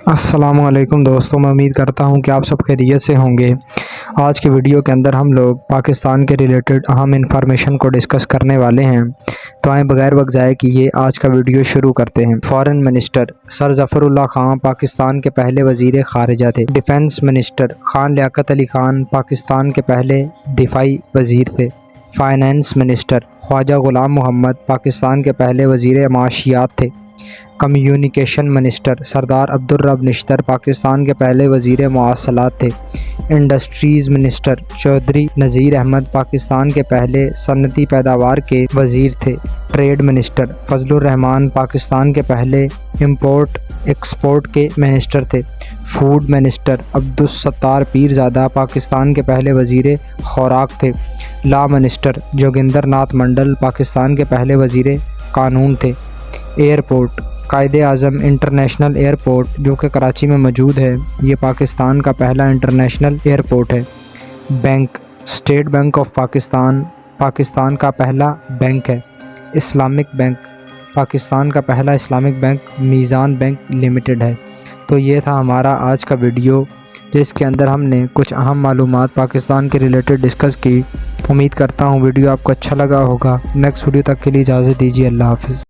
السلام علیکم دوستوں، میں امید کرتا ہوں کہ آپ سب خیریت سے ہوں گے۔ آج کی ویڈیو کے اندر ہم لوگ پاکستان کے ریلیٹڈ اہم انفارمیشن کو ڈسکس کرنے والے ہیں، تو آئیں بغیر وقت ضائع کیے آج کا ویڈیو شروع کرتے ہیں۔ فارن منسٹر سر ظفر اللہ خان پاکستان کے پہلے وزیر خارجہ تھے۔ ڈیفنس منسٹر خان لیاقت علی خان پاکستان کے پہلے دفاعی وزیر تھے۔ فائنانس منسٹر خواجہ غلام محمد پاکستان کے پہلے وزیر معاشیات تھے۔ کمیونیکیشن منسٹر سردار عبدالرب نشتر پاکستان کے پہلے وزیر مواصلات تھے۔ انڈسٹریز منسٹر چودھری نذیر احمد پاکستان کے پہلے صنعتی پیداوار کے وزیر تھے۔ ٹریڈ منسٹر فضل الرحمان پاکستان کے پہلے امپورٹ ایکسپورٹ کے منسٹر تھے۔ فوڈ منسٹر عبدالستار پیرزادہ پاکستان کے پہلے وزیر خوراک تھے۔ لا منسٹر جوگندر ناتھ منڈل پاکستان کے پہلے وزیر قانون تھے۔ Airport Quaid Azam international airport جو کہ کراچی میں موجود ہے، یہ پاکستان کا پہلا انٹرنیشنل ایئرپورٹ ہے۔ Bank state bank of Pakistan Pakistan کا پہلا بینک ہے۔ اسلامک بینک پاکستان کا پہلا اسلامک بینک میزان بینک لمیٹڈ ہے۔ تو یہ تھا ہمارا آج کا ویڈیو، جس کے اندر ہم نے کچھ اہم معلومات پاکستان کے ریلیٹڈ ڈسکس کی۔ امید کرتا ہوں ویڈیو آپ کو اچھا لگا ہوگا۔ نیکسٹ ویڈیو تک کے لیے اجازت دیجیے۔ اللہ حافظ۔